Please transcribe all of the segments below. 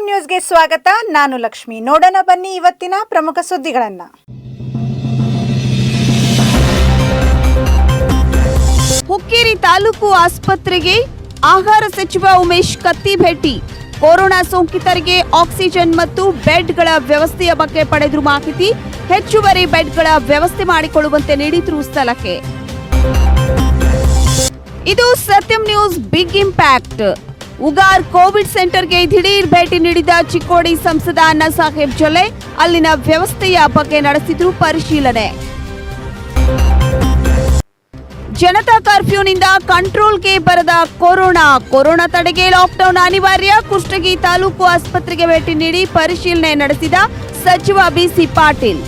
ನ್ಯೂಸ್ಗೆ ಸ್ವಾಗತ. ನಾನು ಲಕ್ಷ್ಮಿ. ನೋಡೋಣ ಬನ್ನಿ ಇವತ್ತಿನ ಪ್ರಮುಖ ಸುದ್ದಿಗಳನ್ನು. ಹುಕ್ಕೇರಿ ತಾಲೂಕು ಆಸ್ಪತ್ರೆಗೆ ಆಹಾರ ಸಚಿವ ಉಮೇಶ್ ಕತ್ತಿ ಭೇಟಿ. ಕೊರೋನಾ ಸೋಂಕಿತರಿಗೆ ಆಕ್ಸಿಜನ್ ಮತ್ತು ಬೆಡ್ಗಳ ವ್ಯವಸ್ಥೆಯ ಬಗ್ಗೆ ಪಡೆದ್ರು ಮಾಹಿತಿ. ಹೆಚ್ಚುವರಿ ಬೆಡ್ಗಳ ವ್ಯವಸ್ಥೆ ಮಾಡಿಕೊಳ್ಳುವಂತೆ ನೀಡಿದ್ರು ಸಲಹೆ. ಇದು Satyam news big impact. Ugar Covid ಸೆಂಟರ್ಗೆ ದಿಢೀರ್ ಭೇಟಿ ನೀಡಿದ ಚಿಕ್ಕೋಡಿ ಸಂಸದ ಅಣ್ಣಾ ಸಾಹೇಬ್ ಜೊಲ್ಲೆ ಅಲ್ಲಿನ ವ್ಯವಸ್ಥೆಯ ಬಗ್ಗೆ ನಡೆಸಿದ್ರು ಪರಿಶೀಲನೆ. ಜನತಾ ಕರ್ಫ್ಯೂನಿಂದ ಕಂಟ್ರೋಲ್ಗೆ ಬರದ ಕೊರೋನಾ ತಡೆಗೆ ಲಾಕ್ಡೌನ್ ಅನಿವಾರ್ಯ. ಕುಷ್ಟಗಿ ತಾಲೂಕು ಆಸ್ಪತ್ರೆಗೆ ಭೇಟಿ ನೀಡಿ ಪರಿಶೀಲನೆ ನಡೆಸಿದ ಸಚಿವ ಬಿಸಿ ಪಾಟೀಲ್.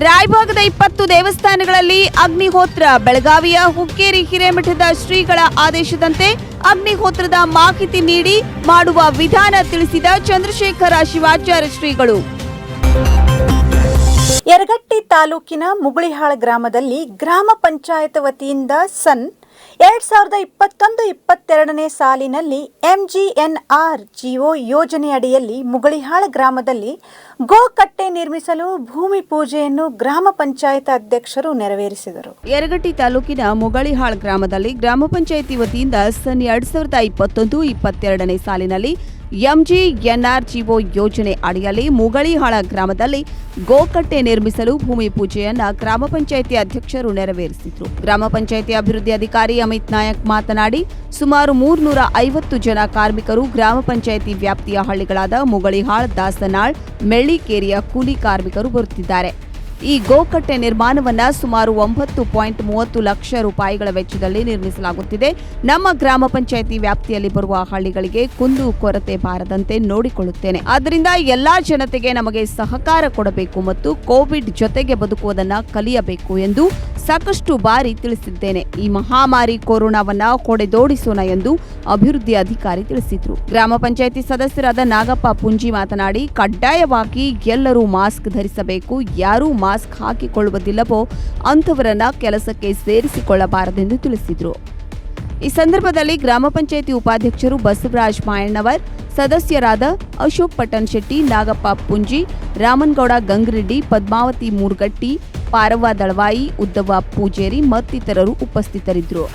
ರಾಯಭಾಗದ 20 ದೇವಸ್ಥಾನಗಳಲ್ಲಿ ಅಗ್ನಿಹೋತ್ರ. ಬೆಳಗಾವಿಯ ಹುಕ್ಕೇರಿ ಹಿರೇಮಠದ ಶ್ರೀಗಳ ಆದೇಶದಂತೆ ಅಗ್ನಿಹೋತ್ರದ ಮಾಹಿತಿ ನೀಡಿ ಮಾಡುವ ವಿಧಾನ ತಿಳಿಸಿದ ಚಂದ್ರಶೇಖರ ಶಿವಾಚಾರ್ಯ ಶ್ರೀಗಳು. ಯರಗಟ್ಟಿ ತಾಲೂಕಿನ ಮುಗುಳಿಹಾಳ ಗ್ರಾಮದಲ್ಲಿ ಗ್ರಾಮ ಪಂಚಾಯತ್ ವತಿಯಿಂದ ಸನ್ 2021-22ನೇ ಸಾಲಿನಲ್ಲಿ MGNRGO ಯೋಜನೆಯಡಿಯಲ್ಲಿ ಮುಗುಳಿಹಾಳ ಗ್ರಾಮದಲ್ಲಿ ಗೋಕಟ್ಟೆ ನಿರ್ಮಿಸಲು ಭೂಮಿ ಪೂಜೆಯನ್ನು ಗ್ರಾಮ ಪಂಚಾಯತ್ ಅಧ್ಯಕ್ಷರು ನೆರವೇರಿಸಿದರು. ಯರಗಟ್ಟಿ ತಾಲೂಕಿನ ಮುಗಳಿಹಾಳ ಗ್ರಾಮದಲ್ಲಿ ಗ್ರಾಮ ಪಂಚಾಯಿತಿ ವತಿಯಿಂದ ಸನ್ 2021-22ನೇ ಸಾಲಿನಲ್ಲಿ MGNRGO ಯೋಜನೆ ಅಡಿಯಲ್ಲಿ ಮುಗಳಿಹಾಳ ಗ್ರಾಮದಲ್ಲಿ ಗೋಕಟ್ಟೆ ನಿರ್ಮಿಸಲು ಭೂಮಿ ಪೂಜೆಯನ್ನ ಗ್ರಾಮ ಪಂಚಾಯಿತಿ ಅಧ್ಯಕ್ಷರು ನೆರವೇರಿಸಿದರು. ಗ್ರಾಮ ಪಂಚಾಯಿತಿ ಅಭಿವೃದ್ಧಿ ಅಧಿಕಾರಿ ಅಮಿತ್ ನಾಯಕ್ ಮಾತನಾಡಿ, ಸುಮಾರು 350 ಜನ ಕಾರ್ಮಿಕರು ಗ್ರಾಮ ಪಂಚಾಯಿತಿ ವ್ಯಾಪ್ತಿಯ ಹಳ್ಳಿಗಳಾದ ಮುಗಳಿಹಾಳ, ದಾಸನಾಳ್, ಮೆಳ್ಳಿಕೇರಿಯ ಕೂಲಿ ಕಾರ್ಮಿಕರು ಬರುತ್ತಿದ್ದಾರೆ. ಈ ಗೋಕಟ್ಟೆ ನಿರ್ಮಾಣವನ್ನ ಸುಮಾರು 9.30 ಲಕ್ಷ ರೂಪಾಯಿಗಳ ವೆಚ್ಚದಲ್ಲಿ ನಿರ್ಮಿಸಲಾಗುತ್ತಿದೆ. ನಮ್ಮ ಗ್ರಾಮ ಪಂಚಾಯಿತಿ ವ್ಯಾಪ್ತಿಯಲ್ಲಿ ಬರುವ ಹಳ್ಳಿಗಳಿಗೆ ಕುಂದು ಕೊರತೆ ಬಾರದಂತೆ ನೋಡಿಕೊಳ್ಳುತ್ತೇನೆ. ಆದ್ದರಿಂದ ಎಲ್ಲಾ ಜನತೆಗೆ ನಮಗೆ ಸಹಕಾರ ಕೊಡಬೇಕು ಮತ್ತು ಕೋವಿಡ್ ಜೊತೆಗೆ ಬದುಕುವುದನ್ನ ಕಲಿಯಬೇಕು ಎಂದು ಸಾಕಷ್ಟು ಬಾರಿ ತಿಳಿಸಿದ್ದೇನೆ. ಈ ಮಹಾಮಾರಿ ಕೊರೋನಾವನ್ನ ಹೊಡೆದೋಡಿಸೋಣ ಎಂದು ಅಭಿವೃದ್ಧಿ ಅಧಿಕಾರಿ ತಿಳಿಸಿದ್ರು. ಗ್ರಾಮ ಪಂಚಾಯಿತಿ ಸದಸ್ಯರಾದ ನಾಗಪ್ಪ ಪುಂಜಿ ಮಾತನಾಡಿ, ಕಡ್ಡಾಯವಾಗಿ ಎಲ್ಲರೂ ಮಾಸ್ಕ್ ಧರಿಸಬೇಕು. ಯಾರೂ ಮಾಸ್ಕ್ ಹಾಕಿಕೊಳ್ಳುವುದಿಲ್ಲವೋ ಅಂಥವರನ್ನ ಕೆಲಸಕ್ಕೆ ಸೇರಿಸಿಕೊಳ್ಳಬಾರದೆಂದು ತಿಳಿಸಿದ್ರು. ಈ ಸಂದರ್ಭದಲ್ಲಿ ಗ್ರಾಮ ಪಂಚಾಯಿತಿ ಉಪಾಧ್ಯಕ್ಷರು ಬಸವರಾಜ್ ಮಾಯಣ್ಣವರ್, ಸದಸ್ಯರಾದ ಅಶೋಕ್ ಪಟ್ಟಣ್ ಶೆಟ್ಟಿ, ನಾಗಪ್ಪ ಪುಂಜಿ, ರಾಮನಗೌಡ ಗಂಗರೆಡ್ಡಿ, ಪದ್ಮಾವತಿ ಮೂರ್ಗಟ್ಟಿ, ಪಾರವ್ವ ದಳವಾಯಿ, ಉದ್ದವ್ವ ಪೂಜೇರಿ ಮತ್ತಿತರರು ಉಪಸ್ಥಿತರಿದ್ದರು.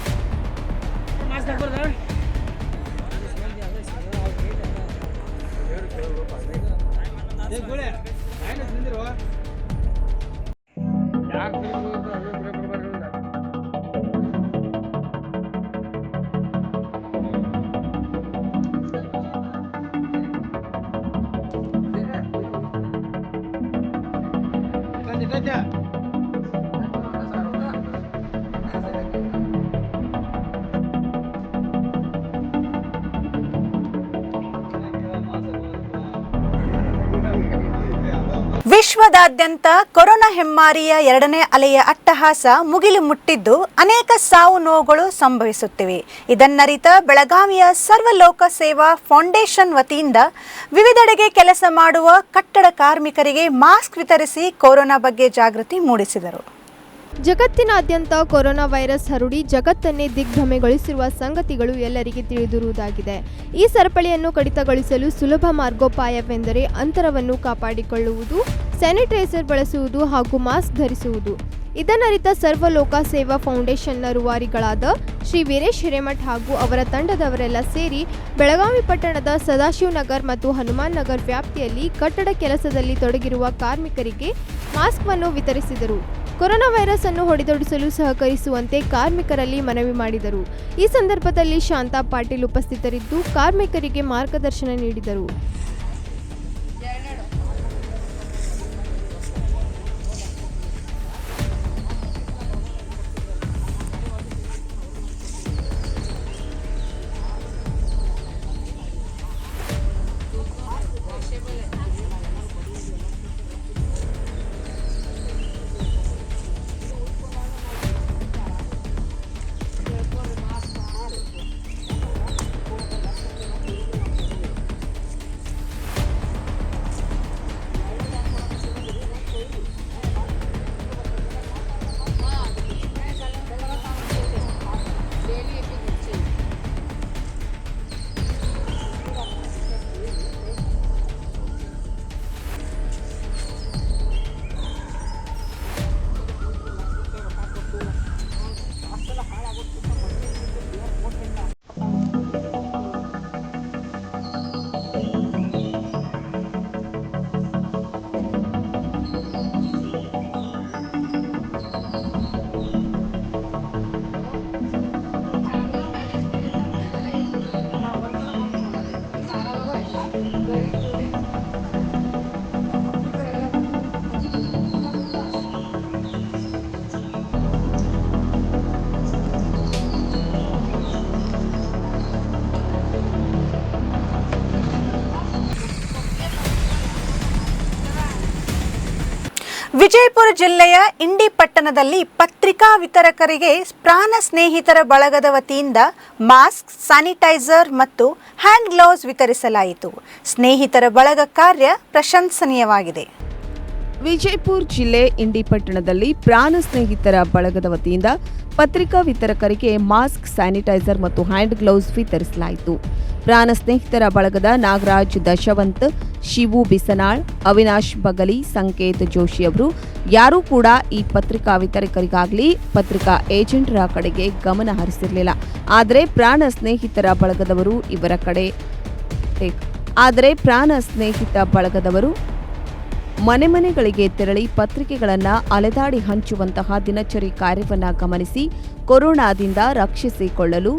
ವಿಶ್ವದಾದ್ಯಂತ ಕೊರೋನಾ ಹೆಮ್ಮಾರಿಯ 2ನೇ ಅಲೆಯ ಅಟ್ಟಹಾಸ ಮುಗಿಲು ಮುಟ್ಟಿದ್ದು ಅನೇಕ ಸಾವು ನೋವುಗಳು ಸಂಭವಿಸುತ್ತಿವೆ. ಇದನ್ನರಿತ ಬೆಳಗಾವಿಯ ಸರ್ವಲೋಕ ಸೇವಾ ಫೌಂಡೇಶನ್ ವತಿಯಿಂದ ವಿವಿಧೆಡೆಗೆ ಕೆಲಸ ಮಾಡುವ ಕಟ್ಟಡ ಕಾರ್ಮಿಕರಿಗೆ ಮಾಸ್ಕ್ ವಿತರಿಸಿ ಕೊರೋನಾ ಬಗ್ಗೆ ಜಾಗೃತಿ ಮೂಡಿಸಿದರು. ಜಗತ್ತಿನಾದ್ಯಂತ ಕೊರೋನಾ ವೈರಸ್ ಹರಡಿ ಜಗತ್ತನ್ನೇ ದಿಗ್ಭ್ರಮೆಗೊಳಿಸಿರುವ ಸಂಗತಿಗಳು ಎಲ್ಲರಿಗೆ ತಿಳಿದಿರುವುದಾಗಿದೆ. ಈ ಸರಪಳಿಯನ್ನು ಕಡಿತಗೊಳಿಸಲು ಸುಲಭ ಮಾರ್ಗೋಪಾಯವೆಂದರೆ ಅಂತರವನ್ನು ಕಾಪಾಡಿಕೊಳ್ಳುವುದು, ಸ್ಯಾನಿಟೈಸರ್ ಬಳಸುವುದು ಹಾಗೂ ಮಾಸ್ಕ್ ಧರಿಸುವುದು. ಇದನ್ನರಿತ ಸರ್ವಲೋಕ ಸೇವಾ ಫೌಂಡೇಶನ್ನ ರೂವಾರಿಗಳಾದ ಶ್ರೀ ವೀರೇಶ್ ಹಿರೇಮಠ್ ಹಾಗೂ ಅವರ ತಂಡದವರೆಲ್ಲ ಸೇರಿ ಬೆಳಗಾವಿ ಪಟ್ಟಣದ ಸದಾಶಿವನಗರ್ ಮತ್ತು ಹನುಮಾನ್ ನಗರ್ ವ್ಯಾಪ್ತಿಯಲ್ಲಿ ಕಟ್ಟಡ ಕೆಲಸದಲ್ಲಿ ತೊಡಗಿರುವ ಕಾರ್ಮಿಕರಿಗೆ ಮಾಸ್ಕ್ವನ್ನು ವಿತರಿಸಿದರು. ಕೊರೋನಾ ವೈರಸ್ ಅನ್ನು ಹೊಡೆದೊಡಿಸಲು ಸಹಕರಿಸುವಂತೆ ಕಾರ್ಮಿಕರಲ್ಲಿ ಮನವಿ ಮಾಡಿದರು. ಈ ಸಂದರ್ಭದಲ್ಲಿ ಶಾಂತಾ ಪಾಟೀಲ್ ಉಪಸ್ಥಿತರಿದ್ದು ಕಾರ್ಮಿಕರಿಗೆ ಮಾರ್ಗದರ್ಶನ ನೀಡಿದರು. ವಿಜಯಪುರ ಜಿಲ್ಲೆಯ ಇಂಡಿ ಪಟ್ಟಣದಲ್ಲಿ ಪತ್ರಿಕಾ ವಿತರಕರಿಗೆ ಪ್ರಾಣ ಸ್ನೇಹಿತರ ಬಳಗದ ವತಿಯಿಂದ ಮಾಸ್ಕ್, ಸ್ಯಾನಿಟೈಸರ್ ಮತ್ತು ಹ್ಯಾಂಡ್ ಗ್ಲೌಸ್ ವಿತರಿಸಲಾಯಿತು. ಸ್ನೇಹಿತರ ಬಳಗ ಕಾರ್ಯ ಪ್ರಶಂಸನೀಯವಾಗಿದೆ. ವಿಜಯಪುರ ಜಿಲ್ಲೆ ಇಂಡಿ ಪಟ್ಟಣದಲ್ಲಿ ಪ್ರಾಣ ಸ್ನೇಹಿತರ ಬಳಗದ ವತಿಯಿಂದ ಪತ್ರಿಕಾ ವಿತರಕರಿಗೆ ಮಾಸ್ಕ್, ಸ್ಯಾನಿಟೈಸರ್ ಮತ್ತು ಹ್ಯಾಂಡ್ ಗ್ಲೌಸ್ ವಿತರಿಸಲಾಯಿತು. ಪ್ರಾಣ ಸ್ನೇಹಿತರ ಬಳಗದ ನಾಗರಾಜ್ ದಶವಂತ್, ಶಿವು ಬಿಸನಾಳ್, ಅವಿನಾಶ್ ಬಗಲಿ, ಸಂಕೇತ್ ಜೋಶಿ ಅವರು ಯಾರೂ ಕೂಡ ಈ ಪತ್ರಿಕಾ ವಿತರಕರಿಗಾಗಲಿ ಪತ್ರಿಕಾ ಏಜೆಂಟರ ಕಡೆಗೆ ಗಮನ ಹರಿಸಿರಲಿಲ್ಲ. ಆದರೆ ಪ್ರಾಣ ಸ್ನೇಹಿತರ ಬಳಗದವರು ಮನೆ ಮನೆಗಳಿಗೆ ತೆರಳಿ ಪತ್ರಿಕೆಗಳನ್ನು ಅಲೆದಾಡಿ ಹಂಚುವಂತಹ ದಿನಚರಿ ಕಾರ್ಯವನ್ನು ಗಮನಿಸಿ ಕೊರೋನಾದಿಂದ ರಕ್ಷಿಸಿಕೊಳ್ಳಲು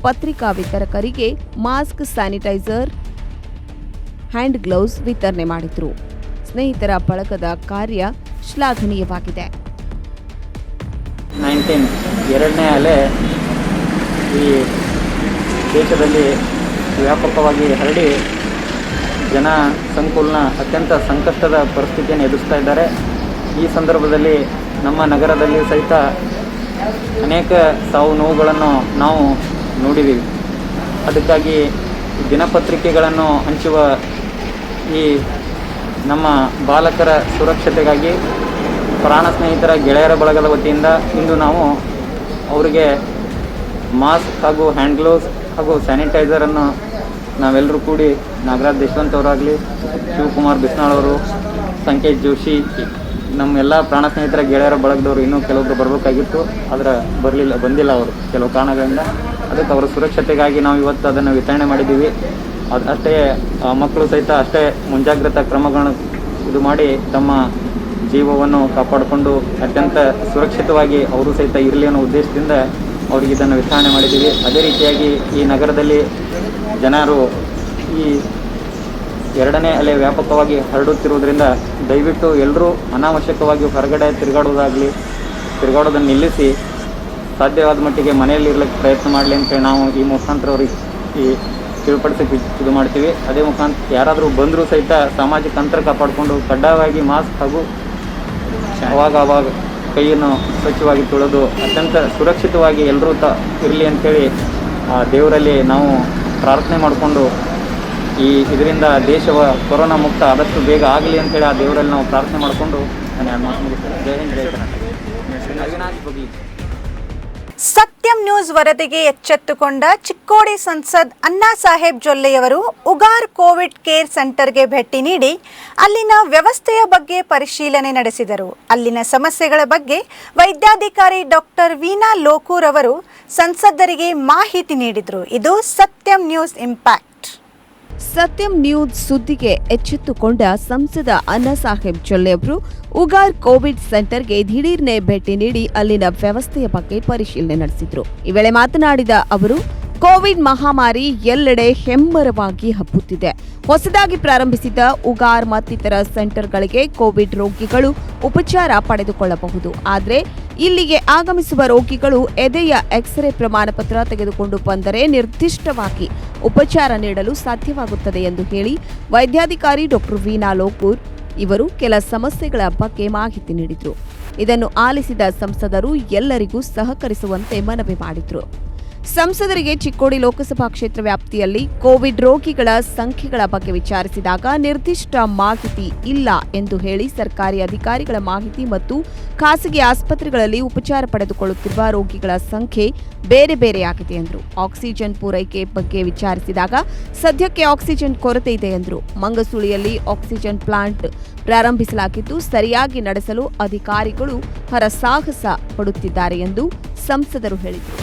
ಪತ್ರಿಕಾ ವಿತರಕರಿಗೆ ಮಾಸ್ಕ್, ಸ್ಯಾನಿಟೈಸರ್, ಹ್ಯಾಂಡ್ ಗ್ಲೌಸ್ ವಿತರಣೆ ಮಾಡಿದರು. ಸ್ನೇಹಿತರ ಬಳಗದ ಕಾರ್ಯ ಶ್ಲಾಘನೀಯವಾಗಿದೆ. 19 ಎರಡನೇ ಅಲೆ ಈ ದೇಶದಲ್ಲಿ ವ್ಯಾಪಕವಾಗಿ ಹರಡಿ ಜನ ಸಂಕುಲನ ಅತ್ಯಂತ ಸಂಕಷ್ಟದ ಪರಿಸ್ಥಿತಿಯನ್ನು ಎದುರಿಸ್ತಾ ಇದ್ದಾರೆ. ಈ ಸಂದರ್ಭದಲ್ಲಿ ನಮ್ಮ ನಗರದಲ್ಲಿ ಸಹಿತ ಅನೇಕ ಸಾವು ನೋವುಗಳನ್ನು ನಾವು ನೋಡಿದ್ದೀವಿ. ಅದಕ್ಕಾಗಿ ದಿನಪತ್ರಿಕೆಗಳನ್ನು ಹಂಚುವ ಈ ನಮ್ಮ ಬಾಲಕರ ಸುರಕ್ಷತೆಗಾಗಿ ಪ್ರಾಣ ಸ್ನೇಹಿತರ ಗೆಳೆಯರ ಬಳಗದ ವತಿಯಿಂದ ಇಂದು ನಾವು ಅವರಿಗೆ ಮಾಸ್ಕ್ ಹಾಗೂ ಹ್ಯಾಂಡ್ ಗ್ಲೌಸ್ ಹಾಗೂ ಸ್ಯಾನಿಟೈಸರನ್ನು ನಾವೆಲ್ಲರೂ ಕೂಡಿ ನಾಗರಾಜ್ ದಶವಂತ್ ಅವರಾಗಲಿ, ಶಿವಕುಮಾರ್ ಬಿಸ್ನಾಳ್ ಅವರು, ಸಂಕೇತ್ ಜೋಶಿ, ನಮ್ಮೆಲ್ಲ ಪ್ರಾಣ ಸ್ನೇಹಿತರ ಗೆಳೆಯರ ಬಳಗದವರು ಇನ್ನೂ ಕೆಲವೊಬ್ಬರು ಬರಬೇಕಾಗಿತ್ತು. ಆದರೆ ಬಂದಿಲ್ಲ ಅವರು ಕೆಲವು ಕಾರಣಗಳಿಂದ. ಅದಕ್ಕೆ ಅವರ ಸುರಕ್ಷತೆಗಾಗಿ ನಾವು ಇವತ್ತು ಅದನ್ನು ವಿತರಣೆ ಮಾಡಿದ್ದೀವಿ. ಅಷ್ಟೇ ಮಕ್ಕಳು ಸಹಿತ ಅಷ್ಟೇ ಮುಂಜಾಗ್ರತಾ ಕ್ರಮಗಳನ್ನು ಇದು ಮಾಡಿ ತಮ್ಮ ಜೀವವನ್ನು ಕಾಪಾಡಿಕೊಂಡು ಅತ್ಯಂತ ಸುರಕ್ಷಿತವಾಗಿ ಅವರು ಸಹಿತ ಇರಲಿ ಅನ್ನೋ ಉದ್ದೇಶದಿಂದ ಅವರಿಗೆ ಇದನ್ನು ವಿತರಣೆ ಮಾಡಿದ್ದೀವಿ. ಅದೇ ರೀತಿಯಾಗಿ ಈ ನಗರದಲ್ಲಿ ಜನರು ಈ ಎರಡನೇ ಅಲೆ ವ್ಯಾಪಕವಾಗಿ ಹರಡುತ್ತಿರುವುದರಿಂದ ದಯವಿಟ್ಟು ಎಲ್ಲರೂ ಅನಾವಶ್ಯಕವಾಗಿ ಹೊರಗಡೆ ತಿರುಗಾಡೋದನ್ನು ನಿಲ್ಲಿಸಿ ಸಾಧ್ಯವಾದ ಮಟ್ಟಿಗೆ ಮನೆಯಲ್ಲಿ ಇರಲಿಕ್ಕೆ ಪ್ರಯತ್ನ ಮಾಡಲಿ ಅಂತೇಳಿ ನಾವು ಈ ಮುಖಾಂತರ ಅವ್ರಿಗೆ ಈ ತಿಳುಪಡಿಸೋಕ್ಕೆ ಇದು ಮಾಡ್ತೀವಿ. ಅದೇ ಮುಖಾಂತರ ಯಾರಾದರೂ ಬಂದರೂ ಸಹಿತ ಸಾಮಾಜಿಕ ಅಂತರ ಕಾಪಾಡಿಕೊಂಡು ಕಡ್ಡಾಯವಾಗಿ ಮಾಸ್ಕ್ ಹಾಗೂ ಅವಾಗ ಕೈಯನ್ನು ಸ್ವಚ್ಛವಾಗಿ ತೊಳೆದು ಅತ್ಯಂತ ಸುರಕ್ಷಿತವಾಗಿ ಎಲ್ಲರೂ ಇರಲಿ ಅಂಥೇಳಿ ದೇವರಲ್ಲಿ ನಾವು ಪ್ರಾರ್ಥನೆ ಮಾಡಿಕೊಂಡು ಇದರಿಂದ ದೇಶವ ಕೊರೋನಾ ಮುಕ್ತ ಆದಷ್ಟು ಬೇಗ ಆಗಲಿ ಅಂತೇಳಿ ಆ ದೇವರಲ್ಲಿ ನಾವು ಪ್ರಾರ್ಥನೆ ಮಾಡಿಕೊಂಡು ನಾನು ಮಾತು ಮುಗಿಸ್ತೇನೆ. ಜೈ ಹಿಂದ್, ಜೈ ಕರ್ನಾಟಕ. ಅವಿನಾಶ್ ಬಗ್ಲಿ. ಸತ್ಯಂ ನ್ಯೂಸ್ ವರದಿಗೆ ಎಚ್ಚೆತ್ತುಕೊಂಡ ಚಿಕ್ಕೋಡಿ ಸಂಸದ್ ಅಣ್ಣಾ ಸಾಹೇಬ್ ಜೊಲ್ಲೆಯವರು ಉಗಾರ್ ಕೋವಿಡ್ ಕೇರ್ ಸೆಂಟರ್ಗೆ ಭೇಟಿ ನೀಡಿ ಅಲ್ಲಿನ ವ್ಯವಸ್ಥೆಯ ಬಗ್ಗೆ ಪರಿಶೀಲನೆ ನಡೆಸಿದರು. ಅಲ್ಲಿನ ಸಮಸ್ಯೆಗಳ ಬಗ್ಗೆ ವೈದ್ಯಾಧಿಕಾರಿ ಡಾಕ್ಟರ್ ವೀಣಾ ಲೋಕೂರ್ ಅವರು ಸಂಸದರಿಗೆ ಮಾಹಿತಿ ನೀಡಿದರು. ಇದು ಸತ್ಯಂ ನ್ಯೂಸ್ ಇಂಪ್ಯಾಕ್ಟ್. ಸತ್ಯಂ ನ್ಯೂಸ್ ಸುದ್ದಿಗೆ ಎಚ್ಚೆತ್ತುಕೊಂಡ ಸಂಸದ ಅಣ್ಣಾ ಸಾಹೇಬ್ ಜೊಲ್ಲೆ ಅವರು ಉಗಾರ್ ಕೋವಿಡ್ ಸೆಂಟರ್ಗೆ ದಿಢೀರ್ನೆ ಭೇಟಿ ನೀಡಿ ಅಲ್ಲಿನ ವ್ಯವಸ್ಥೆಯ ಬಗ್ಗೆ ಪರಿಶೀಲನೆ ನಡೆಸಿದ್ರು. ಈ ವೇಳೆ ಮಾತನಾಡಿದ ಅವರು, ಕೋವಿಡ್ ಮಹಾಮಾರಿ ಎಲ್ಲೆಡೆ ಹೆಮ್ಮರವಾಗಿ ಹಬ್ಬುತ್ತಿದೆ. ಹೊಸದಾಗಿ ಪ್ರಾರಂಭಿಸಿದ ಉಗಾರ್ ಮತ್ತಿತರ ಸೆಂಟರ್ಗಳಿಗೆ ಕೋವಿಡ್ ರೋಗಿಗಳು ಉಪಚಾರ ಪಡೆದುಕೊಳ್ಳಬಹುದು. ಆದರೆ ಇಲ್ಲಿಗೆ ಆಗಮಿಸುವ ರೋಗಿಗಳು ಎದೆಯ ಎಕ್ಸ್ರೇ ಪ್ರಮಾಣ ಪತ್ರ ತೆಗೆದುಕೊಂಡು ಬಂದರೆ ನಿರ್ದಿಷ್ಟವಾಗಿ ಉಪಚಾರ ನೀಡಲು ಸಾಧ್ಯವಾಗುತ್ತದೆ ಎಂದು ಹೇಳಿ ವೈದ್ಯಾಧಿಕಾರಿ ಡಾಕ್ಟರ್ ವೀಣಾ ಲೋಕೂರ್ ಇವರು ಕೆಲ ಸಮಸ್ಯೆಗಳ ಬಗ್ಗೆ ಮಾಹಿತಿ ನೀಡಿದರು. ಇದನ್ನು ಆಲಿಸಿದ ಸಂಸದರು ಎಲ್ಲರಿಗೂ ಸಹಕರಿಸುವಂತೆ ಮನವಿ ಮಾಡಿದರು. ಸಂಸದರಿಗೆ ಚಿಕ್ಕೋಡಿ ಲೋಕಸಭಾ ಕ್ಷೇತ್ರ ವ್ಯಾಪ್ತಿಯಲ್ಲಿ ಕೋವಿಡ್ ರೋಗಿಗಳ ಸಂಖ್ಯೆಗಳ ಬಗ್ಗೆ ವಿಚಾರಿಸಿದಾಗ ನಿರ್ದಿಷ್ಟ ಮಾಹಿತಿ ಇಲ್ಲ ಎಂದು ಹೇಳಿ ಸರ್ಕಾರಿ ಅಧಿಕಾರಿಗಳ ಮಾಹಿತಿ ಮತ್ತು ಖಾಸಗಿ ಆಸ್ಪತ್ರೆಗಳಲ್ಲಿ ಉಪಚಾರ ಪಡೆದುಕೊಳ್ಳುತ್ತಿರುವ ರೋಗಿಗಳ ಸಂಖ್ಯೆ ಬೇರೆ ಬೇರೆಯಾಗಿದೆ ಎಂದರು. ಆಕ್ಸಿಜನ್ ಪೂರೈಕೆ ಬಗ್ಗೆ ವಿಚಾರಿಸಿದಾಗ ಸದ್ಯಕ್ಕೆ ಆಕ್ಸಿಜನ್ ಕೊರತೆ ಇದೆ ಎಂದರು. ಮಂಗಸುಳಿಯಲ್ಲಿ ಆಕ್ಸಿಜನ್ ಪ್ಲಾಂಟ್ ಪ್ರಾರಂಭಿಸಲಾಗಿದ್ದು ಸರಿಯಾಗಿ ನಡೆಸಲು ಅಧಿಕಾರಿಗಳು ಹರಸಾಹಸ ಪಡುತ್ತಿದ್ದಾರೆ ಎಂದು ಸಂಸದರು ಹೇಳಿದರು.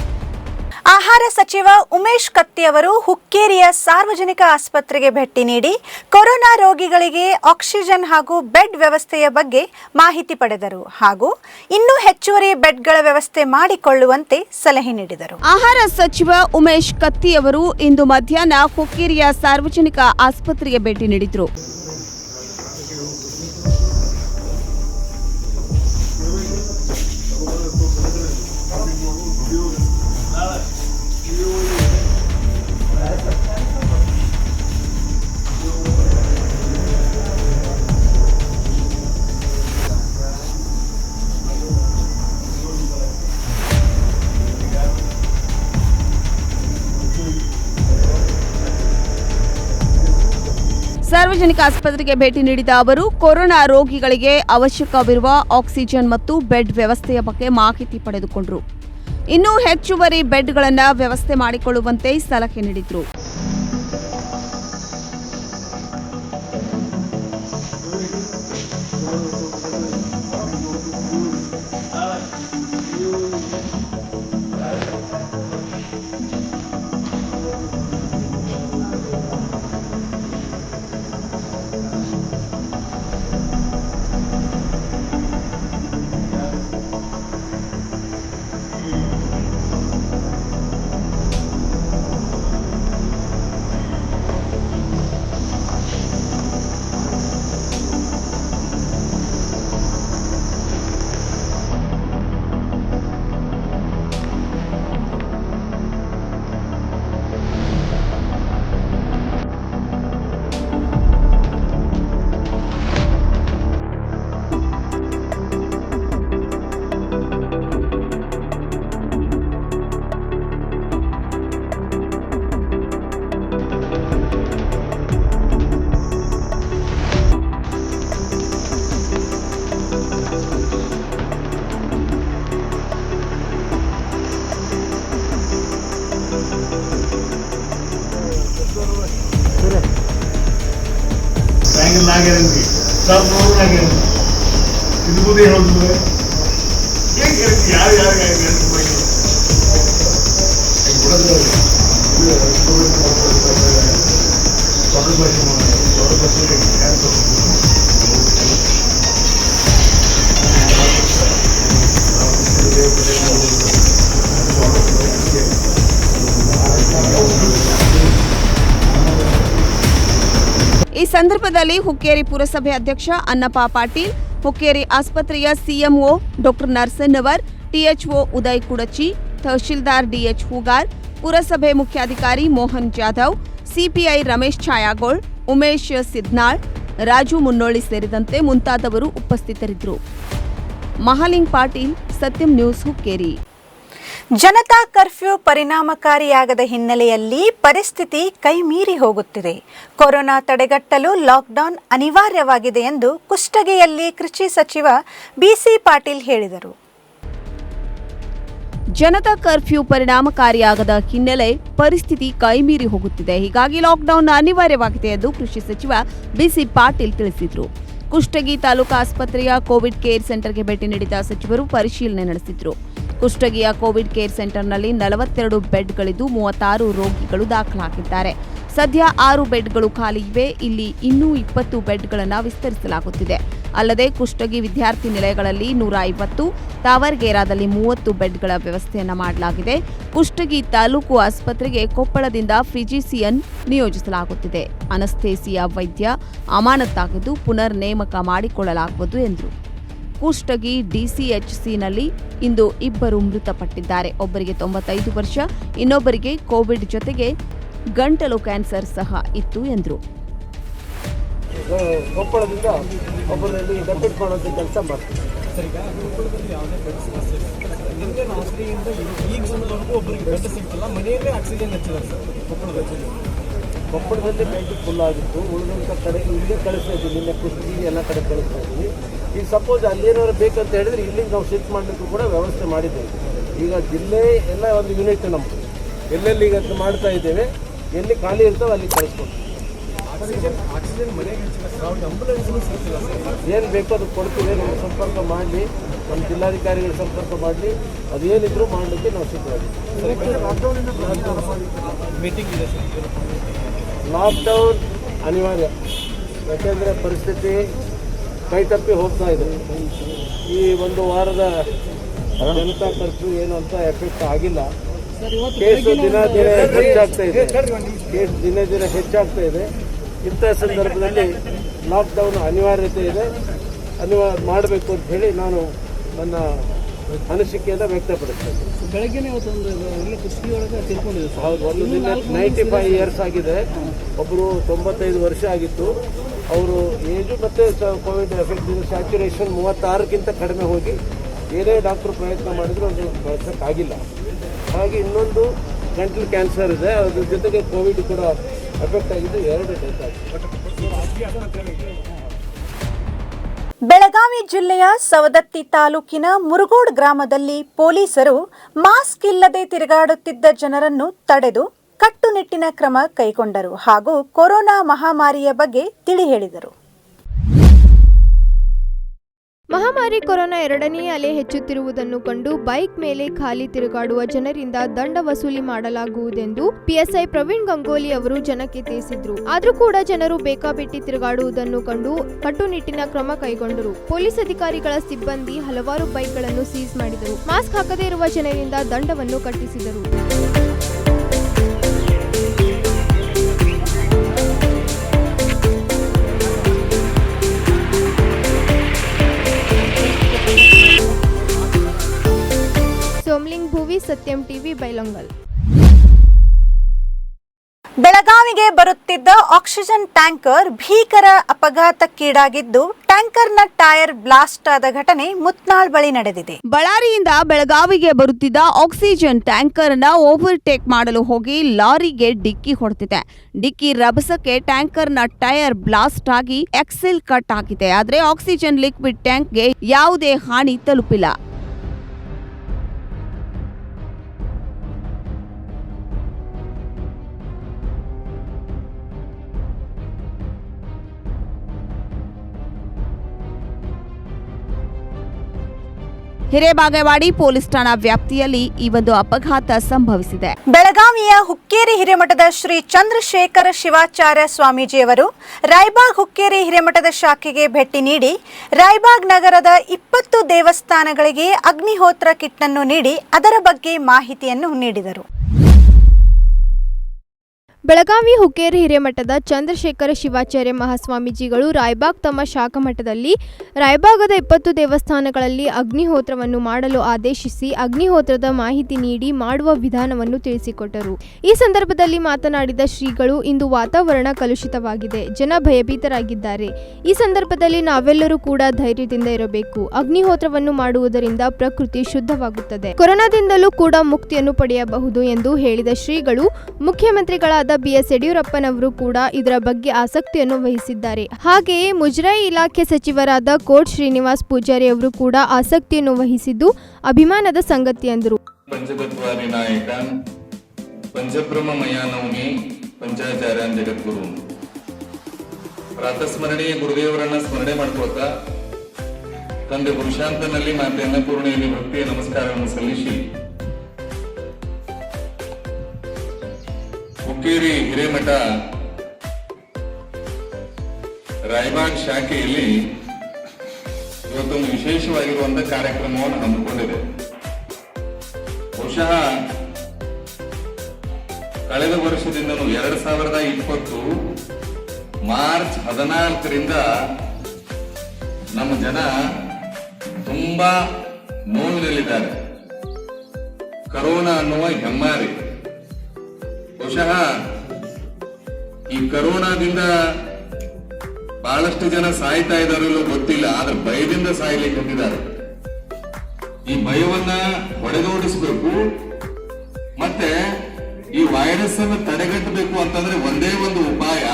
ಆಹಾರ ಸಚಿವ ಉಮೇಶ್ ಕತ್ತಿ ಅವರು ಹುಕ್ಕೇರಿಯ ಸಾರ್ವಜನಿಕ ಆಸ್ಪತ್ರೆಗೆ ಭೇಟಿ ನೀಡಿ ಕೊರೋನಾ ರೋಗಿಗಳಿಗೆ ಆಕ್ಸಿಜನ್ ಹಾಗೂ ಬೆಡ್ ವ್ಯವಸ್ಥೆಯ ಬಗ್ಗೆ ಮಾಹಿತಿ ಪಡೆದರು ಹಾಗೂ ಇನ್ನೂ ಹೆಚ್ಚುವರಿ ಬೆಡ್ಗಳ ವ್ಯವಸ್ಥೆ ಮಾಡಿಕೊಳ್ಳುವಂತೆ ಸಲಹೆ ನೀಡಿದರು. ಆಹಾರ ಸಚಿವ ಉಮೇಶ್ ಕತ್ತಿ ಅವರು ಇಂದು ಮಧ್ಯಾಹ್ನ ಹುಕ್ಕೇರಿಯ ಸಾರ್ವಜನಿಕ ಆಸ್ಪತ್ರೆಗೆ ಭೇಟಿ ನೀಡಿದರು. ಸಾರ್ವಜನಿಕ ಆಸ್ಪತ್ರೆಗೆ ಭೇಟಿ ನೀಡಿದ ಅವರು ಕೊರೋನಾ ರೋಗಿಗಳಿಗೆ ಅವಶ್ಯಕವಿರುವ ಆಕ್ಸಿಜನ್ ಮತ್ತು ಬೆಡ್ ವ್ಯವಸ್ಥೆಯ ಬಗ್ಗೆ ಮಾಹಿತಿ ಪಡೆದುಕೊಂಡರು. ಇನ್ನೂ ಹೆಚ್ಚುವರಿ ಬೆಡ್ಗಳನ್ನು ವ್ಯವಸ್ಥೆ ಮಾಡಿಕೊಳ್ಳುವಂತೆ ಸಲಹೆ ನೀಡಿದರು. ನಾಗೇಂದ್ರಿ ಸರ್ ನೋವು ನಾಗೇಂದ್ರ ಇದು ಬುದ್ಧಿ ಹೇಳಿದ್ರೆ ಹೇಗೆ ಯಾರು ಈ ಸಂದರ್ಭದಲ್ಲಿ ಹುಕ್ಕೇರಿ ಪುರಸಭೆ ಅಧ್ಯಕ್ಷ ಅನ್ನಪ್ಪ ಪಾಟೀಲ್, ಹುಕ್ಕೇರಿ ಆಸ್ಪತ್ರೆಯ CMO doctor Narasannavar, THO Uday Kudachi, tahsildar DH Hoogar, ಪುರಸಭೆ ಮುಖ್ಯಾಧಿಕಾರಿ ಮೋಹನ್ ಜಾಧವ್, ಸಿಪಿಐ ರಮೇಶ್ ಛಾಯಾಗೋಳ್, ಉಮೇಶ್ ಸಿದ್ನಾಳ್, ರಾಜು ಮುನ್ನೋಳಿ ಸೇರಿದಂತೆ ಮುಂತಾದವರು ಉಪಸ್ಥಿತರಿದ್ದರು. ಮಹಾಲಿಂಗ್ ಪಾಟೀಲ್, ಸತ್ಯಂ ನ್ಯೂಸ್, ಹುಕ್ಕೇರಿ. ಜನತಾ ಕರ್ಫ್ಯೂ ಪರಿಣಾಮಕಾರಿಯಾಗದ ಹಿನ್ನೆಲೆಯಲ್ಲಿ ಪರಿಸ್ಥಿತಿ ಕೈಮೀರಿ ಹೋಗುತ್ತಿದೆ. ಕೊರೋನಾ ತಡೆಗಟ್ಟಲು ಲಾಕ್ಡೌನ್ ಅನಿವಾರ್ಯವಾಗಿದೆ ಎಂದು ಕುಷ್ಟಗಿಯಲ್ಲಿ ಕೃಷಿ ಸಚಿವ ಬಿಸಿ ಪಾಟೀಲ್ ಹೇಳಿದರು. ಜನತಾ ಕರ್ಫ್ಯೂ ಪರಿಣಾಮಕಾರಿಯಾಗದ ಹಿನ್ನೆಲೆ ಪರಿಸ್ಥಿತಿ ಕೈಮೀರಿ ಹೋಗುತ್ತಿದೆ. ಹೀಗಾಗಿ ಲಾಕ್ಡೌನ್ ಅನಿವಾರ್ಯವಾಗಿದೆ ಎಂದು ಕೃಷಿ ಸಚಿವ ಬಿಸಿ ಪಾಟೀಲ್ ತಿಳಿಸಿದರು. ಕುಷ್ಟಗಿ ತಾಲೂಕು ಆಸ್ಪತ್ರೆಯ ಕೋವಿಡ್ ಕೇರ್ ಸೆಂಟರ್ಗೆ ಭೇಟಿ ನೀಡಿದ ಸಚಿವರು ಪರಿಶೀಲನೆ ನಡೆಸಿದರು. ಕುಷ್ಟಗಿಯ ಕೋವಿಡ್ ಕೇರ್ ಸೆಂಟರ್ನಲ್ಲಿ 42 ಬೆಡ್ಗಳಿದ್ದು 36 ರೋಗಿಗಳು ದಾಖಲಾಗಿದ್ದಾರೆ. ಸದ್ಯ 6 ಬೆಡ್ಗಳು ಖಾಲಿ ಇವೆ. ಇಲ್ಲಿ ಇನ್ನೂ 20 ಬೆಡ್ಗಳನ್ನು ವಿಸ್ತರಿಸಲಾಗುತ್ತಿದೆ. ಅಲ್ಲದೆ ಕುಷ್ಟಗಿ ವಿದ್ಯಾರ್ಥಿ ನಿಲಯಗಳಲ್ಲಿ 150, ತಾವರ್ಗೇರಾದಲ್ಲಿ 30 ಬೆಡ್ಗಳ ವ್ಯವಸ್ಥೆಯನ್ನು ಮಾಡಲಾಗಿದೆ. ಕುಷ್ಟಗಿ ತಾಲೂಕು ಆಸ್ಪತ್ರೆಗೆ ಕೊಪ್ಪಳದಿಂದ ಫಿಜಿಸಿಯನ್ ನಿಯೋಜಿಸಲಾಗುತ್ತಿದೆ. ಅನಸ್ಥೇಸಿಯಾ ವೈದ್ಯ ಅಮಾನತಾಗಿದ್ದು ಪುನರ್ ನೇಮಕ ಮಾಡಿಕೊಳ್ಳಲಾಗುವುದು ಎಂದರು. ಕುಷ್ಟಗಿ ಡಿಸಿಎಚ್ಸಿನಲ್ಲಿ ಇಂದು 2 ಮೃತಪಟ್ಟಿದ್ದಾರೆ. ಒಬ್ಬರಿಗೆ 95 ವರ್ಷ, ಇನ್ನೊಬ್ಬರಿಗೆ ಕೋವಿಡ್ ಜೊತೆಗೆ ಗಂಟಲು ಕ್ಯಾನ್ಸರ್ ಸಹ ಇತ್ತು ಎಂದರು. ಕೊಪ್ಪಳದಿಂದ ಒಬ್ಬರಲ್ಲಿ ಡೆಪ್ಯೂಟ್ ಮಾಡುವಂಥ ಕೆಲಸ ಮಾಡ್ತೀವಿ. ಕೊಪ್ಪಳದಲ್ಲಿ ಬೆಡ್ ಫುಲ್ ಆಗಿತ್ತು. ಉಳಿದಂಥ ಕಡೆ ಇಲ್ಲೇ ಕಳಿಸ್ತಾ ಇದ್ವಿ. ನಿನ್ನೆ ಕುಷ್ಟಗಿ ಎಲ್ಲ ಕಡೆ ಕಳಿಸ್ತಾ ಇದ್ವಿ. ಈಗ ಸಪೋಸ್ ಅಲ್ಲೇನಾದ್ರು ಬೇಕಂತ ಹೇಳಿದ್ರೆ ಇಲ್ಲಿಗೆ ನಾವು ಶಿಫ್ಟ್ ಮಾಡಲಿಕ್ಕೂ ಕೂಡ ವ್ಯವಸ್ಥೆ ಮಾಡಿದ್ದೇವೆ. ಈಗ ಜಿಲ್ಲೆ ಎಲ್ಲ ಒಂದು ಯೂನಿಟ್ ನಮ್ಮದು ಎಲ್ಲೆಲ್ಲಿ ಈಗ ಮಾಡ್ತಾ ಇದ್ದೇವೆ. ಎಲ್ಲಿ ಖಾಲಿ ಇರ್ತಾವೆ ಅಲ್ಲಿ ಕಳಿಸ್ಕೊಡ್ತೀವಿ. ಏನು ಬೇಕೋ ಅದು ಕೊಡ್ತೀವಿ. ನಮ್ಮ ಸಂಪರ್ಕ ಮಾಡಲಿ, ನಮ್ಮ ಜಿಲ್ಲಾಧಿಕಾರಿಗಳ ಸಂಪರ್ಕ ಮಾಡಲಿ, ಅದೇನಿದ್ರು ಮಾಡಲಿಕ್ಕೆ ನಾವು ಸಿದ್ಧವಾಗಿದ್ದೀವಿ. ಲಾಕ್ಡೌನ್ ಅನಿವಾರ್ಯ, ಯಾಕೆಂದರೆ ಪರಿಸ್ಥಿತಿ ಕೈ ತಪ್ಪಿ ಹೋಗ್ತಾ ಇದೆ. ಈ ಒಂದು ವಾರದ ಜನತಾ ಕರ್ಫ್ಯೂ ಏನು ಅಂತ ಎಫೆಕ್ಟ್ ಆಗಿಲ್ಲ. ಕೇಸು ದಿನ ಹೆಚ್ಚಾಗ್ತಾ ಇದೆ. ಕೇಸ್ ದಿನ ಹೆಚ್ಚಾಗ್ತಾ ಇದೆ. ಇಂಥ ಸಂದರ್ಭದಲ್ಲಿ ಲಾಕ್ಡೌನ್ ಅನಿವಾರ್ಯತೆ ಇದೆ. ಮಾಡಬೇಕು ಅಂತ ಹೇಳಿ ನಾನು ನನ್ನ ಅನಿಸಿಕೆಯನ್ನು ವ್ಯಕ್ತಪಡಿಸ್ತೇನೆ. ಬೆಳಗ್ಗೆನೇ ಹೌದು, ಒಂದು ದಿನ 95 ಇಯರ್ಸ್ ಆಗಿದೆ. ಒಬ್ಬರು 95 ವರ್ಷ ಆಗಿತ್ತು. ಅವರು ಏಜು ಮತ್ತು ಕೋವಿಡ್ ಎಫೆಕ್ಟ್ ಸ್ಯಾಚುರೇಷನ್ 36ಕ್ಕಿಂತ ಕಡಿಮೆ ಹೋಗಿ ಏನೇ ಡಾಕ್ಟ್ರು ಪ್ರಯತ್ನ ಮಾಡಿದ್ರು ಅದು ಬಳಸೋಕ್ಕಾಗಿಲ್ಲ. ಹಾಗೆ ಇನ್ನೊಂದು ಗಂಟಲು ಕ್ಯಾನ್ಸರ್ ಇದೆ, ಅದ್ರ ಜೊತೆಗೆ ಕೋವಿಡ್ ಕೂಡ ಎಫೆಕ್ಟ್ ಆಗಿದೆ, 2 ಡೆತ್ ಆಗಿದೆ. ಬೆಳಗಾವಿ ಜಿಲ್ಲೆಯ ಸವದತ್ತಿ ತಾಲೂಕಿನ ಮುರುಗೋಡ್ ಗ್ರಾಮದಲ್ಲಿ ಪೊಲೀಸರು ಮಾಸ್ಕ್ ಇಲ್ಲದೆ ತಿರುಗಾಡುತ್ತಿದ್ದ ಜನರನ್ನು ತಡೆದು ಕಟ್ಟುನಿಟ್ಟಿನ ಕ್ರಮ ಕೈಗೊಂಡರು ಹಾಗೂ ಕೊರೋನಾ ಮಹಾಮಾರಿಯ ಬಗ್ಗೆ ತಿಳಿ ಹೇಳಿದರು. ಮಹಾಮಾರಿ ಕೊರೋನಾ 2ನೇ ಅಲೆ ಹೆಚ್ಚುತ್ತಿರುವುದನ್ನು ಕಂಡು ಬೈಕ್ ಮೇಲೆ ಖಾಲಿ ತಿರುಗಾಡುವ ಜನರಿಂದ ದಂಡ ವಸೂಲಿ ಮಾಡಲಾಗುವುದೆಂದು ಪಿಎಸ್ಐ ಪ್ರವೀಣ್ ಗಂಗೋಲಿ ಅವರು ಜನಕ್ಕೆ ತಿಳಿಸಿದ್ರು. ಆದ್ರೂ ಕೂಡ ಜನರು ಬೇಕಾಬಿಟ್ಟಿ ತಿರುಗಾಡುವುದನ್ನು ಕಂಡು ಕಟ್ಟುನಿಟ್ಟಿನ ಕ್ರಮ ಕೈಗೊಂಡರು. ಪೊಲೀಸ್ ಅಧಿಕಾರಿಗಳ ಸಿಬ್ಬಂದಿ ಹಲವಾರು ಬೈಕ್ಗಳನ್ನು ಸೀಸ್ ಮಾಡಿದರು. ಮಾಸ್ಕ್ ಹಾಕದೇ ಇರುವ ಜನರಿಂದ ದಂಡವನ್ನು ಕಟ್ಟಿಸಿದರು. ಸೋಮಲಿಂಗ್ ಭೂವಿ, ಸತ್ಯಂ ಟಿವಿ, ಬೈಲೊಂಗಲ್. ಬೆಳಗಾವಿಗೆ ಬರುತ್ತಿದ್ದ ಆಕ್ಸಿಜನ್ ಟ್ಯಾಂಕರ್ ಭೀಕರ ಅಪಘಾತಕ್ಕೀಡಾಗಿದ್ದು ಟ್ಯಾಂಕರ್ನ ಟೈರ್ ಬ್ಲಾಸ್ಟ್ ಆದ ಘಟನೆ ಮುತ್ನಾಳ್ ಬಳಿ ನಡೆದಿದೆ. ಬಳ್ಳಾರಿಯಿಂದ ಬೆಳಗಾವಿಗೆ ಬರುತ್ತಿದ್ದ ಆಕ್ಸಿಜನ್ ಟ್ಯಾಂಕರ್ನ ಓವರ್ಟೇಕ್ ಮಾಡಲು ಹೋಗಿ ಲಾರಿಗೆ ಡಿಕ್ಕಿ ಹೊಡೆದಿದೆ. ಡಿಕ್ಕಿ ರಭಸಕ್ಕೆ ಟ್ಯಾಂಕರ್ನ ಟೈರ್ ಬ್ಲಾಸ್ಟ್ ಆಗಿ ಎಕ್ಸೆಲ್ ಕಟ್ ಆಗಿದೆ. ಆದರೆ ಆಕ್ಸಿಜನ್ ಲಿಕ್ವಿಡ್ ಟ್ಯಾಂಕ್ಗೆ ಯಾವುದೇ ಹಾನಿ ತಲುಪಿಲ್ಲ. ಹಿರೇಬಾಗೇವಾಡಿ ಪೊಲೀಸ್ ಠಾಣಾ ವ್ಯಾಪ್ತಿಯಲ್ಲಿ ಈ ಒಂದು ಅಪಘಾತ ಸಂಭವಿಸಿದೆ. ಬೆಳಗಾವಿಯ ಹುಕ್ಕೇರಿ ಹಿರೇಮಠದ ಶ್ರೀ ಚಂದ್ರಶೇಖರ ಶಿವಾಚಾರ್ಯ ಸ್ವಾಮೀಜಿಯವರು ರಾಯಬಾಗ್ ಹುಕ್ಕೇರಿ ಹಿರೇಮಠದ ಶಾಖೆಗೆ ಭೇಟಿ ನೀಡಿ ರಾಯಬಾಗ್ ನಗರದ 20 ದೇವಸ್ಥಾನಗಳಿಗೆ ಅಗ್ನಿಹೋತ್ರ ಕಿಟ್ ಅನ್ನು ನೀಡಿ ಅದರ ಬಗ್ಗೆ ಮಾಹಿತಿಯನ್ನು ನೀಡಿದರು. ಬೆಳಗಾವಿ ಹುಕ್ಕೇರಿ ಹಿರೇಮಠದ ಚಂದ್ರಶೇಖರ ಶಿವಾಚಾರ್ಯ ಮಹಾಸ್ವಾಮೀಜಿಗಳು ರಾಯಬಾಗ್ ತಮ್ಮ ಶಾಖಾ ಮಠದಲ್ಲಿ ರಾಯಬಾಗದ 20 ದೇವಸ್ಥಾನಗಳಲ್ಲಿ ಅಗ್ನಿಹೋತ್ರವನ್ನು ಮಾಡಲು ಆದೇಶಿಸಿ ಅಗ್ನಿಹೋತ್ರದ ಮಾಹಿತಿ ನೀಡಿ ಮಾಡುವ ವಿಧಾನವನ್ನು ತಿಳಿಸಿಕೊಟ್ಟರು. ಈ ಸಂದರ್ಭದಲ್ಲಿ ಮಾತನಾಡಿದ ಶ್ರೀಗಳು, ಇಂದು ವಾತಾವರಣ ಕಲುಷಿತವಾಗಿದೆ, ಜನ ಭಯಭೀತರಾಗಿದ್ದಾರೆ. ಈ ಸಂದರ್ಭದಲ್ಲಿ ನಾವೆಲ್ಲರೂ ಕೂಡ ಧೈರ್ಯದಿಂದ ಇರಬೇಕು. ಅಗ್ನಿಹೋತ್ರವನ್ನು ಮಾಡುವುದರಿಂದ ಪ್ರಕೃತಿ ಶುದ್ಧವಾಗುತ್ತದೆ, ಕೊರೋನಾದಿಂದಲೂ ಕೂಡ ಮುಕ್ತಿಯನ್ನು ಪಡೆಯಬಹುದು ಎಂದು ಹೇಳಿದ ಶ್ರೀಗಳು, ಮುಖ್ಯಮಂತ್ರಿಗಳಾದ BS ಯಡಿಯೂರಪ್ಪನವರು ಕೂಡ ಇದರ ಬಗ್ಗೆ ಆಸಕ್ತಿಯನ್ನು ವಹಿಸಿದ್ದಾರೆ. ಹಾಗೆಯೇ ಮುಜರಾಯಿ ಇಲಾಖೆ ಸಚಿವರಾದ ಕೋಟ್ ಶ್ರೀನಿವಾಸ್ ಪೂಜಾರಿ ಅವರು ಕೂಡ ಆಸಕ್ತಿಯನ್ನು ವಹಿಸಿದ್ದು ಅಭಿಮಾನದ ಸಂಗತಿ ಎಂದರು. ಪಂಚತತ್ವಾದಿ ನಾಯಕ ಪಂಚಬ್ರಹ್ಮಮಯ ನವಮಿ ಪಂಚಾಚಾರ್ಯ ಜಗದ್ಗುರು ಪ್ರಾತಸ್ಮರಣೀಯ ಗುರುದೇವರನ್ನ ಸ್ಮರಣೆ ಮಾಡ್ಕೊಳ್ತಾ ತಂದೆ ಪುರುಷಾಂತನಲ್ಲಿ ಮಾತೆ ಅನ್ನಪೂರ್ಣೆಯಲ್ಲಿ ಭಕ್ತಿಯ ನಮಸ್ಕಾರವನ್ನು ಸಲ್ಲಿಸಿ ಹುಕ್ಕೇರಿ ಹಿರೇಮಠ ರಾಯಬಾಗ್ ಶಾಖೆಯಲ್ಲಿ ಇವತ್ತೊಂದು ವಿಶೇಷವಾಗಿರುವಂತಹ ಕಾರ್ಯಕ್ರಮವನ್ನು ಹಮ್ಮಿಕೊಂಡಿದೆ. ಬಹುಶಃ ಕಳೆದ ವರ್ಷದಿಂದಲೂ 2020 ಮಾರ್ಚ್ 14ರಿಂದ ನಮ್ಮ ಜನ ತುಂಬಾ ನೋವಿನಲ್ಲಿದ್ದಾರೆ. ಕರೋನಾ ಅನ್ನುವ ಹೆಮ್ಮಾರಿ. ಬಹುಶಃ ಈ ಕರೋನಾದಿಂದ ಬಹಳಷ್ಟು ಜನ ಸಾಯ್ತಾ ಇದ್ದಾರೋ ಗೊತ್ತಿಲ್ಲ, ಆದ್ರೆ ಭಯದಿಂದ ಸಾಯ್ಲಿಕ್ಕೆ ಹೊಂದಿದ್ದಾರೆ. ಈ ಭಯವನ್ನ ಹೊಡೆದೋಡಿಸಬೇಕು, ಮತ್ತೆ ಈ ವೈರಸ್ ಅನ್ನು ತಡೆಗಟ್ಟಬೇಕು ಅಂತಂದ್ರೆ ಒಂದೇ ಒಂದು ಉಪಾಯ,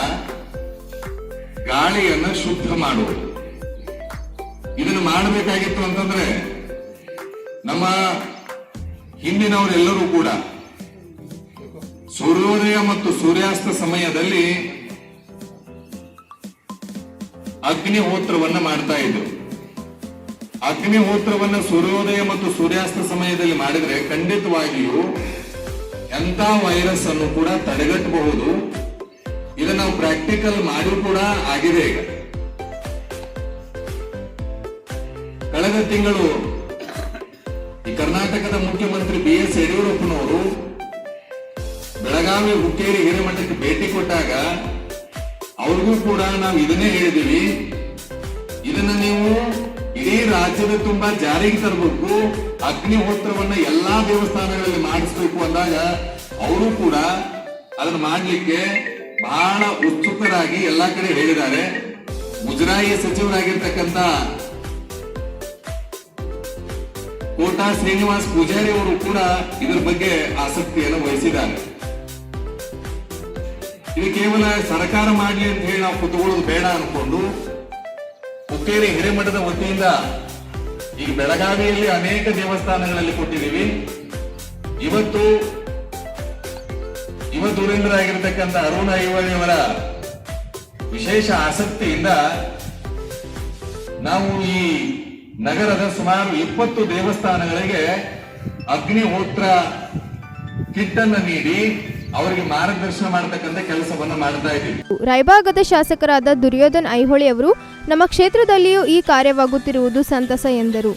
ಗಾಳಿಯನ್ನ ಶುದ್ಧ ಮಾಡುವುದು. ಇದನ್ನು ಮಾಡಬೇಕಾಗಿತ್ತು ಅಂತಂದ್ರೆ ನಮ್ಮ ಹಿಂದಿನವರೆಲ್ಲರೂ ಕೂಡ ಸೂರ್ಯೋದಯ ಮತ್ತು ಸೂರ್ಯಾಸ್ತ ಸಮಯದಲ್ಲಿ ಅಗ್ನಿಹೋತ್ರವನ್ನ ಮಾಡ್ತಾ ಇದ್ರು. ಅಗ್ನಿಹೋತ್ರವನ್ನ ಸೂರ್ಯೋದಯ ಮತ್ತು ಸೂರ್ಯಾಸ್ತ ಸಮಯದಲ್ಲಿ ಮಾಡಿದ್ರೆ ಖಂಡಿತವಾಗಿಯೂ ಎಂತ ವೈರಸ್ ಅನ್ನು ಕೂಡ ತಡೆಗಟ್ಟಬಹುದು. ಇದನ್ನ ನಾವು ಪ್ರಾಕ್ಟಿಕಲ್ ಮಾಡಿ ಕೂಡ ಆಗಿದೆ. ಈಗ ಕಳೆದ ತಿಂಗಳು ಈ ಕರ್ನಾಟಕದ ಮುಖ್ಯಮಂತ್ರಿ BS ಯಡಿಯೂರಪ್ಪನವರು ಬೆಳಗಾವಿ ಹುಕ್ಕೇರಿ ಹಿರೇಮಠಕ್ಕೆ ಭೇಟಿ ಕೊಟ್ಟಾಗ ಅವ್ರಿಗೂ ಕೂಡ ನಾವು ಇದನ್ನೇ ಹೇಳಿದೀವಿ, ಇದನ್ನ ನೀವು ಇಡೀ ರಾಜ್ಯದ ತುಂಬಾ ಜಾರಿಗೆ ತರಬೇಕು, ಅಗ್ನಿಹೋತ್ರವನ್ನ ಎಲ್ಲಾ ದೇವಸ್ಥಾನಗಳಲ್ಲಿ ಮಾಡಿಸ್ಬೇಕು ಅಂದಾಗ ಅವರು ಕೂಡ ಅದನ್ನ ಮಾಡ್ಲಿಕ್ಕೆ ಬಹಳ ಉತ್ಸುಕರಾಗಿ ಎಲ್ಲಾ ಕಡೆ ಹೇಳಿದ್ದಾರೆ. ಮುಜರಾಯಿ ಸಚಿವರಾಗಿರ್ತಕ್ಕಂಥ ಕೋಟಾ ಶ್ರೀನಿವಾಸ್ ಪೂಜಾರಿ ಅವರು ಕೂಡ ಇದರ ಬಗ್ಗೆ ಆಸಕ್ತಿಯನ್ನು ವಹಿಸಿದ್ದಾರೆ. ಇದು ಕೇವಲ ಸರ್ಕಾರ ಮಾಡಲಿ ಅಂತ ಹೇಳಿ ನಾವು ಕುತ್ಕೊಳ್ಳೋದು ಬೇಡ ಅನ್ಕೊಂಡು ಹುಕ್ಕೇರಿ ಹಿರೇಮಠದ ವತಿಯಿಂದ ಈಗ ಬೆಳಗಾವಿಯಲ್ಲಿ ಅನೇಕ ದೇವಸ್ಥಾನಗಳಲ್ಲಿ ಕೊಟ್ಟಿದ್ದೀವಿ. ಇವತ್ತು ಧುರೀಂದ್ರರಾಗಿರ್ತಕ್ಕಂಥ ಅರುಣ್ ಐಹೊಳೆಯವರ ವಿಶೇಷ ಆಸಕ್ತಿಯಿಂದ ನಾವು ಈ ನಗರದ ಸುಮಾರು 20 ದೇವಸ್ಥಾನಗಳಿಗೆ ಅಗ್ನಿಹೋತ್ರ ಕಿಟ್ ಅನ್ನು ನೀಡಿ ಅವರಿಗೆ ಮಾರ್ಗದರ್ಶನ ಮಾಡತಕ್ಕಂಥ ಕೆಲಸವನ್ನ ಮಾಡ್ತಾ ಇದ್ದೀವಿ. ರಾಯಬಾಗದ ಶಾಸಕರಾದ ದುರ್ಯೋಧನ್ ಐಹೊಳೆ ಅವರು ನಮ್ಮ ಕ್ಷೇತ್ರದಲ್ಲಿಯೂ ಈ ಕಾರ್ಯವಾಗುತ್ತಿರುವುದು ಸಂತಸ ಎಂದರು.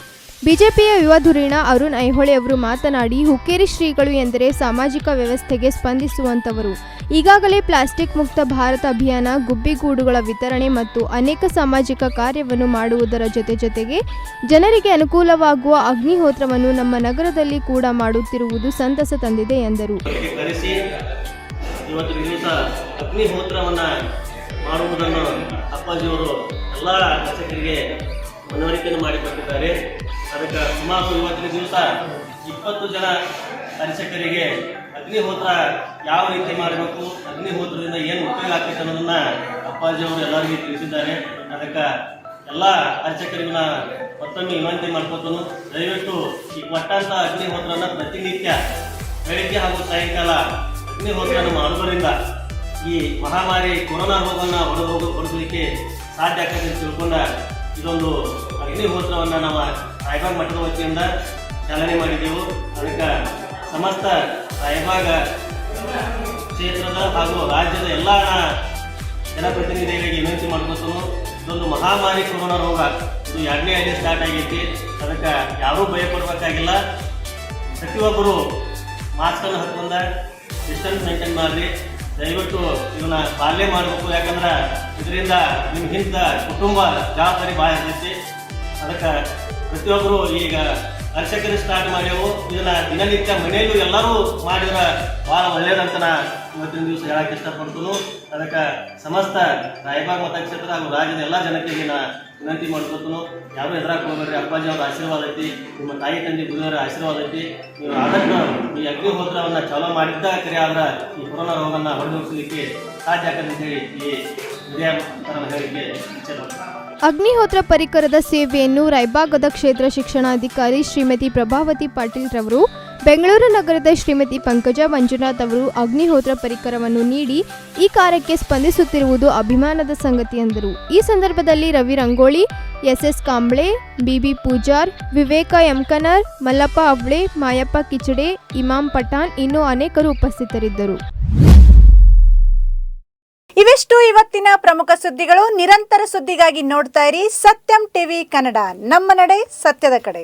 ಬಿಜೆಪಿಯ ಯುವ ಧುರೀಣ ಅರುಣ್ ಐಹೊಳೆ ಅವರು ಮಾತನಾಡಿ, ಹುಕ್ಕೇರಿ ಶ್ರೀಗಳು ಎಂದರೆ ಸಾಮಾಜಿಕ ವ್ಯವಸ್ಥೆಗೆ ಸ್ಪಂದಿಸುವಂತವರು. ಈಗಾಗಲೇ ಪ್ಲಾಸ್ಟಿಕ್ ಮುಕ್ತ ಭಾರತ ಅಭಿಯಾನ, ಗುಬ್ಬಿಗೂಡುಗಳ ವಿತರಣೆ ಮತ್ತು ಅನೇಕ ಸಾಮಾಜಿಕ ಕಾರ್ಯವನ್ನು ಮಾಡುವುದರ ಜೊತೆಗೆ ಜನರಿಗೆ ಅನುಕೂಲವಾಗುವ ಅಗ್ನಿಹೋತ್ರವನ್ನು ನಮ್ಮ ನಗರದಲ್ಲಿ ಕೂಡ ಮಾಡುತ್ತಿರುವುದು ಸಂತಸ ತಂದಿದೆ ಎಂದರು. ಇವತ್ತು ದಿವಸ ಅಗ್ನಿಹೋತ್ರವನ್ನು ಮಾಡುವುದನ್ನು ಅಪ್ಪಾಜಿಯವರು ಎಲ್ಲ ಶಾಸಕರಿಗೆ ಮನವರಿಕೆಯನ್ನು ಮಾಡಿಕೊಟ್ಟಿದ್ದಾರೆ. ಅದಕ್ಕೆ ಸುಮಾರು ಇವತ್ತಿನ ದಿವಸ 20 ಜನ ಅರ್ಚಕರಿಗೆ ಅಗ್ನಿಹೋತ್ರ ಯಾವ ರೀತಿ ಮಾಡಬೇಕು, ಅಗ್ನಿಹೋತ್ರದಿಂದ ಏನು ಉಪಯೋಗ ಆಗ್ತೈತೆ ಅನ್ನೋದನ್ನ ಅಪ್ಪಾಜಿಯವರು ಎಲ್ಲರಿಗೂ ತಿಳಿಸಿದ್ದಾರೆ. ಅದಕ್ಕೆ ಎಲ್ಲ ಅರ್ಚಕರಿಗೂ ಮತ್ತೊಮ್ಮೆ ವಿನಂತಿ ಮಾಡ್ಕೊತನು, ದಯವಿಟ್ಟು ಈ ಕೊಟ್ಟಂಥ ಅಗ್ನಿಹೋತ್ರನ ಪ್ರತಿನಿತ್ಯ ಬೆಳಿಗ್ಗೆ ಹಾಗೂ ಸಾಯಂಕಾಲ ಅಗ್ನಿಹೋತ್ರವನ್ನು ಮಾಡುವುದರಿಂದ ಈ ಮಹಾಮಾರಿ ಕೊರೋನಾ ರೋಗವನ್ನು ಹೊರಸಲಿಕ್ಕೆ ಸಾಧ್ಯ ಆಗ್ತದೆ ಅಂತ ತಿಳ್ಕೊಂಡ ಇದೊಂದು ಅಗ್ನಿಹೋತ್ರವನ್ನು ನಾವು ರಾಯಬಾಗ್ ಮಠದ ವತಿಯಿಂದ ಚಾಲನೆ ಮಾಡಿದ್ದೆವು. ಅದಕ್ಕೆ ಸಮಸ್ತ ರಾಯಬಾಗ ಕ್ಷೇತ್ರದ ಹಾಗೂ ರಾಜ್ಯದ ಎಲ್ಲ ಜನಪ್ರತಿನಿಧಿಗಳಿಗೆ ವಿನಂತಿ ಮಾಡ್ಕೊತನು, ಇದೊಂದು ಮಹಾಮಾರಿ ಕೊರೋನಾ ರೋಗ, ಇದು 2ನೇ ಅಲೆ ಸ್ಟಾರ್ಟ್ ಆಗೈತಿ. ಅದಕ್ಕೆ ಯಾರೂ ಭಯಪಡಬೇಕಾಗಿಲ್ಲ. ಪ್ರತಿಯೊಬ್ಬರು ಮಾಸ್ಕನ್ನು ಹಾಕೊಂಡ ಡಿಸ್ಟೆನ್ಸ್ ಮೇಂಟೈನ್ ಮಾಡಿರಿ. ದಯವಿಟ್ಟು ಇವನ್ನ ಪಾಲನೆ ಮಾಡಬೇಕು. ಯಾಕಂದ್ರೆ ಇದರಿಂದ ನಿಮ್ಮ ಹಿಂದ ಕುಟುಂಬ ಜವಾಬ್ದಾರಿ ಭಾಳ ಇರ್ತೈತಿ. ಅದಕ್ಕೆ ಪ್ರತಿಯೊಬ್ಬರು ಈಗ ಅರ್ಚಕರು ಸ್ಟಾರ್ಟ್ ಮಾಡ್ಯವು, ಇದನ್ನ ದಿನನಿತ್ಯ ಮನೆಯಲ್ಲೂ ಎಲ್ಲರೂ ಮಾಡಿದ್ರೆ ಭಾಳ ಒಳ್ಳೇದಂತ ನಾ ಇವತ್ತಿನ ದಿವಸ ಹೇಳಕ್ಕೆ ಇಷ್ಟಪಡ್ತೀನಿ. ಅದಕ್ಕೆ ಸಮಸ್ತ ರಾಯಬಾಗ್ ಮತಕ್ಷೇತ್ರ ಹಾಗೂ ರಾಜ್ಯದ ಎಲ್ಲ ಜನತೆಗೆ ನಾ ವಿನಂತಿ ಮಾಡ್ಕೊತೀನಿ, ಯಾರು ಎದುರಾಕ್ ಹೋಗ್ಬೇಡ್ರಿ. ಅಪ್ಪಾಜಿ ಅವ್ರ ಆಶೀರ್ವಾದ ಐತಿ, ನಿಮ್ಮ ತಾಯಿ ತಂದೆ ಗುರುವರ ಆಶೀರ್ವಾದ ಐತಿ. ನೀವು ಆದಷ್ಟು ಈ ಅಗ್ನಿಹೋತ್ರವನ್ನು ಚಾಲೂ ಮಾಡಿದ್ದ ಕರೆ ಆದ್ರೆ ಈ ಕೊರೋನಾ ರೋಗವನ್ನು ಹೊರದೂಡಿಸಲಿಕ್ಕೆ ಸಾಧ್ಯ ಆಗತ್ತೆ ಅಂತೇಳಿ ಈ ವಿದ್ಯಾ ಹೇಳಿಕೆ ಇಚ್ಛೆ ಮಾಡ್ತೀನಿ. ಅಗ್ನಿಹೋತ್ರ ಪರಿಕರದ ಸೇವೆಯನ್ನು ರಾಯಬಾಗದ ಕ್ಷೇತ್ರ ಶಿಕ್ಷಣಾಧಿಕಾರಿ ಶ್ರೀಮತಿ ಪ್ರಭಾವತಿ ಪಾಟೀಲ್ ರವರು, ಬೆಂಗಳೂರು ನಗರದ ಶ್ರೀಮತಿ ಪಂಕಜ ಮಂಜುನಾಥ್ ಅವರು ಅಗ್ನಿಹೋತ್ರ ಪರಿಕರವನ್ನು ನೀಡಿ ಈ ಕಾರ್ಯಕ್ಕೆ ಸ್ಪಂದಿಸುತ್ತಿರುವುದು ಅಭಿಮಾನದ ಸಂಗತಿ ಎಂದರು. ಈ ಸಂದರ್ಭದಲ್ಲಿ ರವಿ ರಂಗೋಳಿ, ಎಸ್ ಕಾಂಬ್ಳೆ, ಬಿಬಿ ಪೂಜಾರ್, ವಿವೇಕ ಎಂಕನರ್, ಮಲ್ಲಪ್ಪ ಅವ್ಳೆ, ಮಾಯಪ್ಪ ಕಿಚಡೆ, ಇಮಾಮ್ ಪಠಾಣ್ ಇನ್ನೂ ಅನೇಕರು ಉಪಸ್ಥಿತರಿದ್ದರು. ಇವೆಷ್ಟು ಇವತ್ತಿನ ಪ್ರಮುಖ ಸುದ್ದಿಗಳು. ನಿರಂತರ ಸುದ್ದಿಗಾಗಿ ನೋಡ್ತಾ ಇರಿ ಸತ್ಯಂ ಟಿವಿ ಕನ್ನಡ. ನಮ್ಮ ನಡೆ ಸತ್ಯದ ಕಡೆ.